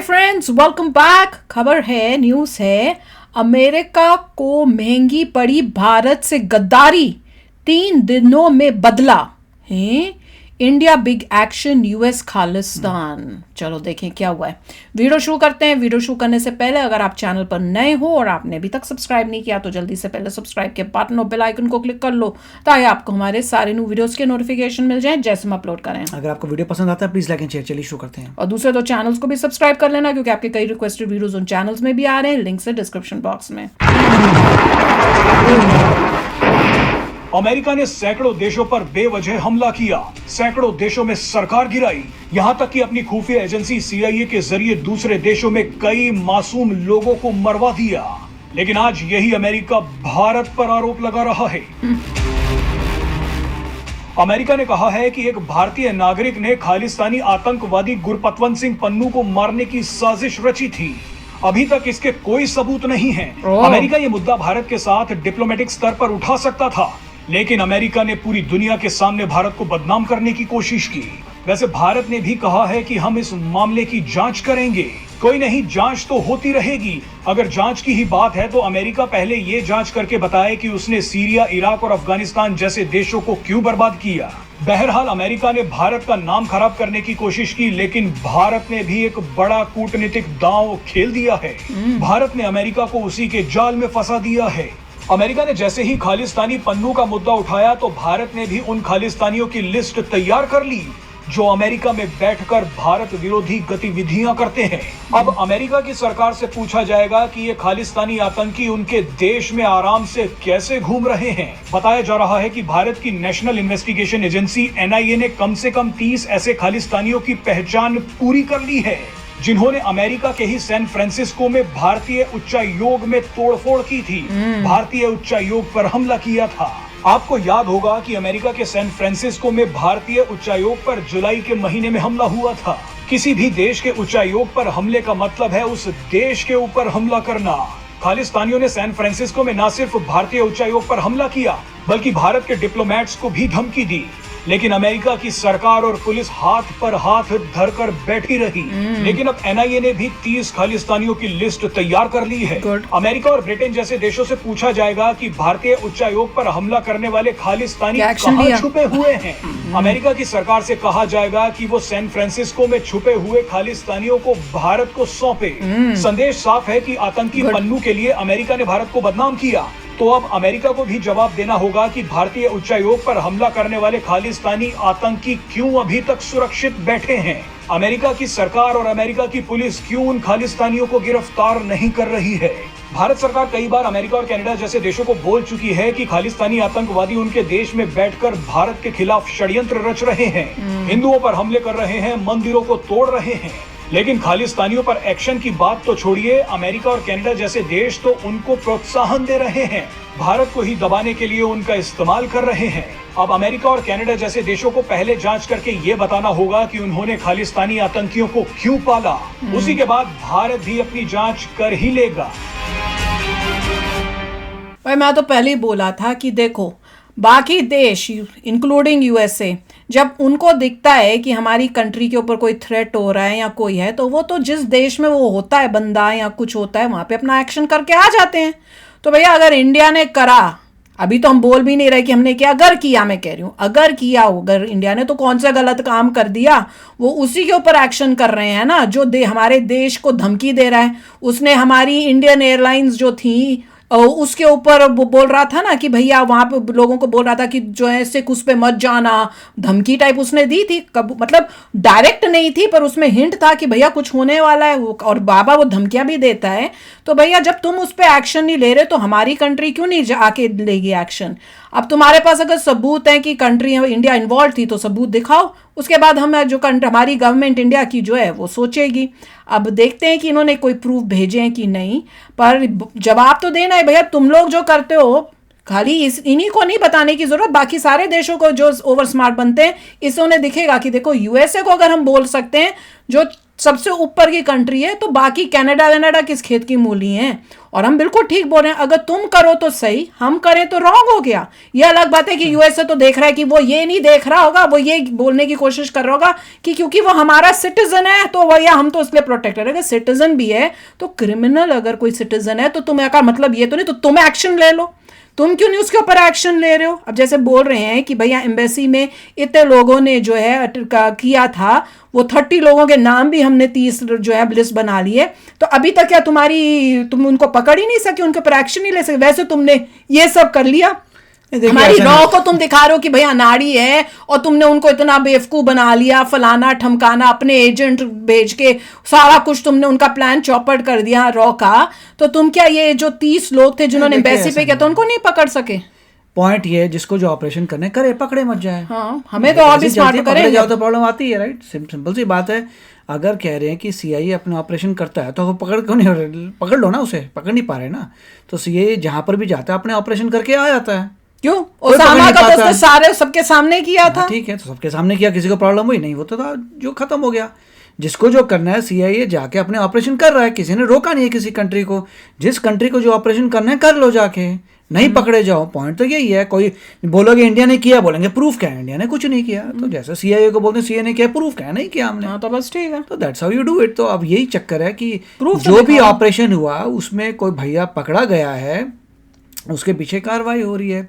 Hi friends, welcome back. खबर है, news है, अमेरिका को महंगी पड़ी भारत से गद्दारी, 3 दिनों में बदला है। India big action, US Khalistan. चलो देखें क्या हुआ है। वीडियो शुरू करते हैं। वीडियो शुरू करने से पहले अगर आप चैनल पर नए हो और आपने अभी तक सब्सक्राइब नहीं किया तो जल्दी से पहले सब्सक्राइब के बटन और बेल आइकन को क्लिक कर लो ताकि आपको हमारे सारे न्यू वीडियोस के नोटिफिकेशन मिल जाएं जैसे हम अपलोड करें। अगर आपको वीडियो पसंद आता है प्लीज लाइक एंड शेयर। चलिए शुरू करते हैं। और दूसरे दो चैनल्स को भी सब्सक्राइब कर लेना क्योंकि आपके कई रिक्वेस्टेड वीडियोस उन चैनल्स में भी आ रहे हैं, लिंक से डिस्क्रिप्शन बॉक्स में। अमेरिका ने सैकड़ों देशों पर बेवजह हमला किया, सैकड़ों देशों में सरकार गिराई, यहां तक कि अपनी खुफिया एजेंसी सीआईए के जरिए दूसरे देशों में कई मासूम लोगों को मरवा दिया। लेकिन आज यही अमेरिका भारत पर आरोप लगा रहा है। अमेरिका ने कहा है कि एक भारतीय नागरिक ने खालिस्तानी आतंकवादी गुरपतवंत सिंह पन्नू को मारने की साजिश रची थी। अभी तक इसके कोई सबूत नहीं है। अमेरिका ये मुद्दा भारत के साथ डिप्लोमेटिक स्तर पर उठा सकता था, लेकिन अमेरिका ने पूरी दुनिया के सामने भारत को बदनाम करने की कोशिश की। वैसे भारत ने भी कहा है कि हम इस मामले की जांच करेंगे। कोई नहीं, जांच तो होती रहेगी। अगर जांच की ही बात है तो अमेरिका पहले ये जांच करके बताए कि उसने सीरिया, इराक और अफगानिस्तान जैसे देशों को क्यों बर्बाद किया। बहरहाल अमेरिका ने भारत का नाम खराब करने की कोशिश की, लेकिन भारत ने भी एक बड़ा कूटनीतिक दांव खेल दिया है। भारत ने अमेरिका को उसी के जाल में फंसा दिया है। अमेरिका ने जैसे ही खालिस्तानी पन्नू का मुद्दा उठाया तो भारत ने भी उन खालिस्तानियों की लिस्ट तैयार कर ली जो अमेरिका में बैठकर भारत विरोधी गतिविधियां करते हैं। अब अमेरिका की सरकार से पूछा जाएगा कि ये खालिस्तानी आतंकी उनके देश में आराम से कैसे घूम रहे हैं। बताया जा रहा है कि भारत की नेशनल इन्वेस्टिगेशन एजेंसी एनआईए ने कम से कम 30 ऐसे खालिस्तानियों की पहचान पूरी कर ली है जिन्होंने अमेरिका के ही सैन फ्रांसिस्को में भारतीय उच्चायोग में तोड़फोड़ की थी, भारतीय उच्चायोग पर हमला किया था। आपको याद होगा कि अमेरिका के सैन फ्रांसिस्को में भारतीय उच्चायोग पर जुलाई के महीने में हमला हुआ था। किसी भी देश के उच्चायोग पर हमले का मतलब है उस देश के ऊपर हमला करना। खालिस्तानियों ने सैन फ्रांसिस्को में न सिर्फ भारतीय उच्चायोग पर हमला किया बल्कि भारत के डिप्लोमेट्स को भी धमकी दी, लेकिन अमेरिका की सरकार और पुलिस हाथ पर हाथ धरकर बैठी रही। लेकिन अब एनआईए ने भी 30 खालिस्तानियों की लिस्ट तैयार कर ली है। अमेरिका और ब्रिटेन जैसे देशों से पूछा जाएगा कि भारतीय उच्चायोग पर हमला करने वाले खालिस्तानी कहां छुपे हुए हैं। अमेरिका की सरकार से कहा जाएगा कि वो सैन फ्रांसिस्को में छुपे हुए खालिस्तानियों को भारत को सौंपे। संदेश साफ है कि आतंकी पन्नू के लिए अमेरिका ने भारत को बदनाम किया, तो अब अमेरिका को भी जवाब देना होगा कि भारतीय उच्चायोग पर हमला करने वाले खालिस्तानी आतंकी क्यों अभी तक सुरक्षित बैठे हैं। अमेरिका की सरकार और अमेरिका की पुलिस क्यों उन खालिस्तानियों को गिरफ्तार नहीं कर रही है। भारत सरकार कई बार अमेरिका और कनाडा जैसे देशों को बोल चुकी है कि खालिस्तानी आतंकवादी उनके देश में बैठकर भारत के खिलाफ षड्यंत्र रच रहे हैं, हिंदुओं पर हमले कर रहे हैं, मंदिरों को तोड़ रहे हैं। लेकिन खालिस्तानियों पर एक्शन की बात तो छोड़िए, अमेरिका और कनाडा जैसे देश तो उनको प्रोत्साहन दे रहे हैं, भारत को ही दबाने के लिए उनका इस्तेमाल कर रहे हैं। अब अमेरिका और कनाडा जैसे देशों को पहले जांच करके ये बताना होगा कि उन्होंने खालिस्तानी आतंकियों को क्यों पाला। उसी के बाद भारत भी अपनी जांच कर ही लेगा। भाई मैं तो पहले ही बोला था कि देखो, बाकी देश इंक्लूडिंग यूएसए जब उनको दिखता है कि हमारी कंट्री के ऊपर कोई थ्रेट हो रहा है या कोई है, तो वो तो जिस देश में वो होता है बंदा या कुछ होता है वहां पे अपना एक्शन करके आ जाते हैं। तो भैया अगर इंडिया ने करा, अभी तो हम बोल भी नहीं रहे कि हमने किया, अगर किया, मैं कह रही हूँ अगर किया हो, अगर इंडिया ने तो कौन सा गलत काम कर दिया, वो उसी के ऊपर एक्शन कर रहे हैं ना जो हमारे देश को धमकी दे रहा है। उसने हमारी इंडियन एयरलाइंस जो थी उसके ऊपर वो बोल रहा था ना कि भैया वहां पे लोगों को बोल रहा था कि जो है सिख उस पे मत जाना, धमकी टाइप उसने दी थी। कब मतलब डायरेक्ट नहीं थी पर उसमें हिंट था कि भैया कुछ होने वाला है, और बाबा वो धमकियां भी देता है। तो भैया जब तुम उस पर एक्शन नहीं ले रहे तो हमारी कंट्री क्यों नहीं आके लेगी एक्शन। अब तुम्हारे पास अगर सबूत है कि कंट्री इंडिया इन्वॉल्व थी तो सबूत दिखाओ, उसके बाद हम जो हमारी गवर्नमेंट इंडिया की जो है वो सोचेगी। अब देखते हैं कि इन्होंने कोई प्रूफ भेजे हैं कि नहीं, पर जवाब तो देना है भैया। तुम लोग जो करते हो खाली इन्हीं को नहीं बताने की जरूरत, बाकी सारे देशों को जो ओवर स्मार्ट बनते हैं इससे उन्हें दिखेगा कि देखो यूएसए को अगर हम बोल सकते हैं जो सबसे ऊपर की कंट्री है, तो बाकी कनाडा किस खेत की मूली हैं। और हम बिल्कुल ठीक बोल रहे हैं, अगर तुम करो तो सही, हम करें तो रॉन्ग हो गया। ये अलग बात है कि यूएसए तो देख रहा है कि वो ये नहीं देख रहा होगा, वो ये बोलने की कोशिश कर रहा होगा कि क्योंकि वो हमारा सिटीजन है तो वो, या हम तो इसलिए प्रोटेक्ट करें। अगर सिटीजन भी है तो क्रिमिनल अगर कोई सिटीजन है तो तुम्हें का मतलब ये तो नहीं, तो तुम एक्शन ले लो। तुम क्यों नहीं उसके ऊपर एक्शन ले रहे हो? अब जैसे बोल रहे हैं कि भैया एम्बेसी में इतने लोगों ने जो है किया था, वो 30 लोगों के नाम भी हमने 30 जो है लिस्ट बना ली है, तो अभी तक क्या तुम उनको पकड़ ही नहीं सके, उनके ऊपर एक्शन नहीं ले सके। वैसे तुमने ये सब कर लिया, हमारी लॉ को तुम दिखा रहे हो कि भैया अनाड़ी है, और तुमने उनको इतना बेवकूफ बना लिया, फलाना ठमकाना, अपने एजेंट भेज के सारा कुछ तुमने उनका प्लान चौपट कर दिया रॉ का। तो तुम क्या ये जो 30 लोग थे जिन्होंने एम्बेसी पे किया था उनको नहीं पकड़ सके? पॉइंट ये है, जिसको जो ऑपरेशन करने करे, पकड़े मत जाए। हाँ, हमें तो और भी स्मार्ट करें जाओ तो प्रॉब्लम आती है, राइट? सिंपल सी बात है। अगर कह रहे हैं कि सीआईए अपना ऑपरेशन करता है तो वो पकड़ क्यों नहीं, पकड़ लो ना उसे, पकड़ नहीं पा रहे ना, तो सीआईए जहां पर भी जाता है अपने ऑपरेशन करके आ जाता है। क्यों? ओसामा का तो सारे सबके सामने किया था। ठीक है, तो सबके सामने किया, किसी को प्रॉब्लम हुई नहीं, वो तो था जो खत्म हो गया। जिसको जो करना है, सीआईए जाके अपने ऑपरेशन कर रहा है, किसी ने रोका नहीं है किसी कंट्री को। जिस कंट्री को जो ऑपरेशन करना है कर लो जाके, नहीं पकड़े जाओ। पॉइंट तो यही है। कोई बोलोगे इंडिया ने किया, बोलेंगे प्रूफ क्या है, इंडिया ने कुछ नहीं किया। तो जैसे सीआईए को बोलते हैं सीआईए ने किया, प्रूफ क्या है, नहीं किया हमने। तो बस ठीक है, तो that's how you do it. तो अब यही चक्कर है कि Proof जो भी ऑपरेशन हुआ उसमें कोई भैया पकड़ा गया है, उसके पीछे कार्रवाई हो रही है।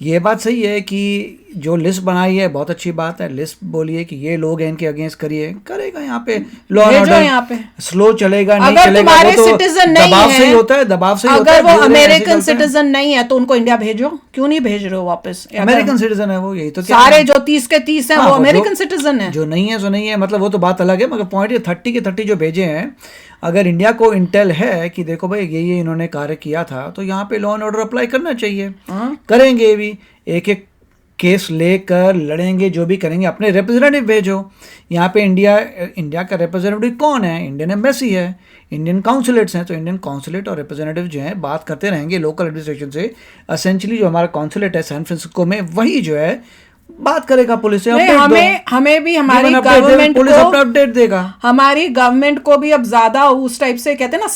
ये बात सही है कि जो लिस्ट बनाई है बहुत अच्छी बात है। लिस्ट बोलिए कि ये लोग हैं, इनके अगेंस्ट करिए, करेगा। यहाँ पे लॉ एंड ऑर्डर स्लो चलेगा, नहीं चलेगा, वो तो दबाव से ही होता है, दबाव से ही होता है। अगर वो अमेरिकन सिटीजन नहीं है तो उनको इंडिया भेजो, क्यों नहीं भेज रहे हो वापस? अमेरिकन सिटीजन है वो, यही तो सारे जो 30 के 30 हैं वो अमेरिकन सिटीजन है। जो नहीं है सो नहीं है, मतलब वो तो बात अलग है। मगर पॉइंट ये 30 के 30 जो भेजे हैं, अगर इंडिया को इंटेल है कि देखो भाई ये इन्होंने कार्य किया था, तो यहाँ पे लॉ एंड ऑर्डर अप्लाई करना चाहिए। करेंगे भी, एक एक केस लेकर लड़ेंगे, जो भी करेंगे। अपने रिप्रेजेंटेटिव भेजो। यहाँ पे इंडिया का रिप्रेजेंटेटिव कौन है? इंडियन एम्बेसी है, इंडियन काउंसुलेट्स हैं। तो इंडियन काउंसुलेट और रिप्रेजेंटेटिव जो है बात करते रहेंगे लोकल एडमिनिस्ट्रेशन से। असेंशली जो हमारा काउंसुलेट है सैन फ्रांसिस्को में, वही जो है बात करेगा पुलिस से। हमें भी हमारी गवर्नमेंट पुलिस अपना अपडेट देगा। हमारी गवर्नमेंट को भी अब ज्यादा उस टाइप से कहते हैं ना,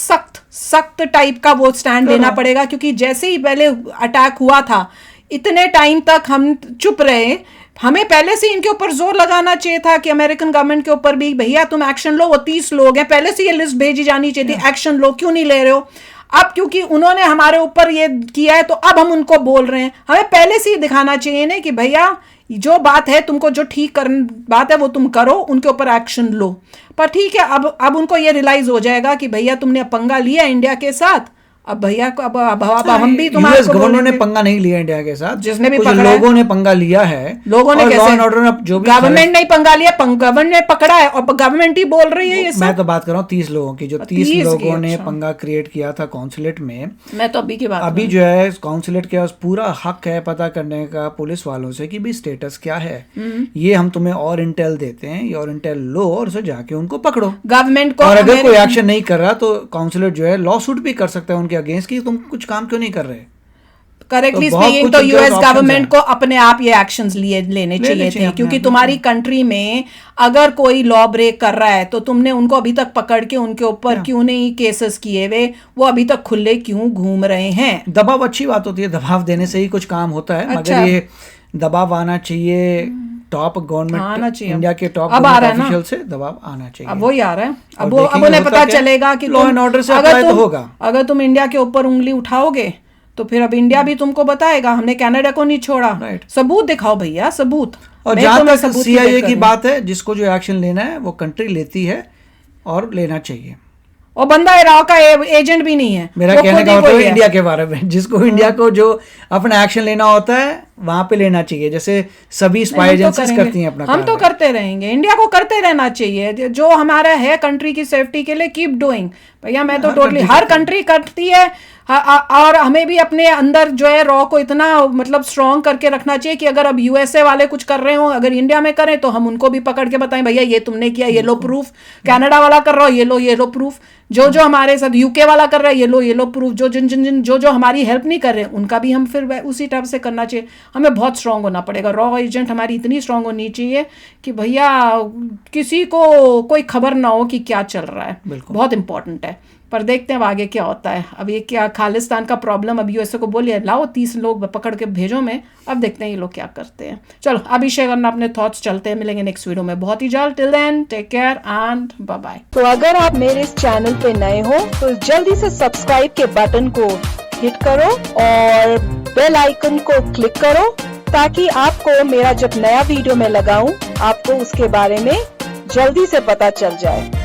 सख्त टाइप का वो स्टैंड लेना पड़ेगा। क्योंकि जैसे ही पहले अटैक हुआ था, इतने टाइम तक हम चुप रहे। हमें पहले से इनके ऊपर जोर लगाना चाहिए था कि अमेरिकन गवर्नमेंट के ऊपर भी, भैया तुम एक्शन लो। वो 30 लोग हैं, पहले से ये लिस्ट भेजी जानी चाहिए थी, एक्शन लो, क्यों नहीं ले रहे हो? अब क्योंकि उन्होंने हमारे ऊपर ये किया है तो अब हम उनको बोल रहे हैं। हमें पहले से ही दिखाना चाहिए ना कि भैया जो बात है, तुमको जो ठीक बात है वो तुम करो, उनके ऊपर एक्शन लो। पर ठीक है, अब उनको ये रियलाइज हो जाएगा कि भैया तुमने पंगा लिया इंडिया के साथ। अब भैया अब हम भी तुम्हारे गवर्नमेंट ने पंगा नहीं लिया इंडिया के साथ, जिसने भी लोगों ने पंगा लिया है। लोगों ने कैसे? जो भी गवर्नमेंट नहीं पंगा लिया, गवर्नमेंट ने पकड़ा है और गवर्नमेंट ही बोल रही है ये सब। मैं तो बात कर रहा हूँ 30 लोगों की, जो 30 लोगों ने पंगा क्रिएट किया था काउंसुलेट में। मैं तो अभी की बात, अभी जो है काउंसुलेट के पूरा हक है पता करने का पुलिस वालों से कि भाई स्टेटस क्या है। ये हम तुम्हें और इंटेल देते हैं, ये और इंटेल लो और उसे जाके उनको पकड़ो गवर्नमेंट को। और अगर कोई एक्शन नहीं कर रहा तो काउंसुलेट जो है लॉ सूट भी कर सकता है उनके अगेंस्ट कि तुम कुछ काम क्यों नहीं कर रहे। करेक्टली स्पीकिंग तो यूएस गवर्नमेंट को अपने आप ये एक्शंस लेने चाहिए थे। क्योंकि तुम्हारी कंट्री में अगर कोई लॉ ब्रेक कर रहा है तो तुमने उनको अभी तक पकड़ के उनके ऊपर क्यों नहीं केसेस किए हुए? वो अभी तक खुले क्यों घूम रहे हैं? दबाव अच्छी बात होती है, दबाव देने से ही कुछ काम होता है। अच्छा। मगर ये दबाव आना चाहिए टॉप गवर्नमेंट, इंडिया के टॉप ऑफिशियल से दबाव आना चाहिए। अब वही आ रहा है। अब उन्हें पता चलेगा कि लॉ एंड ऑर्डर से अप्लाई तो होगा। अगर तुम इंडिया के ऊपर उंगली उठाओगे तो फिर अब इंडिया भी तुमको बताएगा हमने कनाडा को नहीं छोड़ा। सबूत दिखाओ भैया, सबूत। और जहां तक सीआईए की बात है, जिसको जो एक्शन लेना है वो कंट्री लेती है और लेना चाहिए। और बंदा इराक का एजेंट भी नहीं है। मेरा कहने का मतलब इंडिया के बारे में, जिसको इंडिया को जो अपना एक्शन लेना होता है वहां पे लेना चाहिए, जैसे सभी स्पाई एजेंसीज करती हैं अपना। हम तो करते रहेंगे, इंडिया को करते रहना चाहिए। जो हमारा है कंट्री की सेफ्टी के लिए, कीप डूइंग भैया। मैं तो टोटली, हर कंट्री करती है। और हमें भी अपने अंदर जो है रॉ को इतना मतलब स्ट्रॉन्ग करके रखना चाहिए कि अगर अब यूएसए वाले कुछ कर रहे हो, अगर इंडिया में करें तो हम उनको भी पकड़ के बताएं भैया ये तुमने किया, ये लो प्रूफ। कनाडा वाला कर रहा हो, ये लो प्रूफ। जो हमारे साथ यूके वाला कर रहा है, ये लो प्रूफ। जो हमारी हेल्प नहीं कर रहे उनका भी हम फिर उसी टाइप से करना चाहिए। हमें बहुत स्ट्रांग होना पड़ेगा। रॉ एजेंट हमारी इतनी स्ट्रांग होनी चाहिए कि भैया किसी को कोई खबर ना हो कि क्या चल रहा है। बहुत इंपॉर्टेंट है। पर देखते हैं अब आगे क्या होता है। अब ये क्या खालिस्तान का प्रॉब्लम अब यूएसए को बोलिए लाओ 30 लोग पकड़ के भेजो में, अब देखते हैं ये लोग क्या करते हैं। चलो अभी शेयर करना अपने थॉट्स, चलते हैं, मिलेंगे नेक्स्ट वीडियो में बहुत ही जल्द। Till then take care and bye bye. तो अगर आप मेरे इस चैनल पे नए हो तो जल्दी से सब्सक्राइब के बटन को हिट करो और बेल आइकन को क्लिक करो ताकि आपको मेरा जब नया वीडियो मैं लगाऊं आपको उसके बारे में जल्दी से पता चल जाए।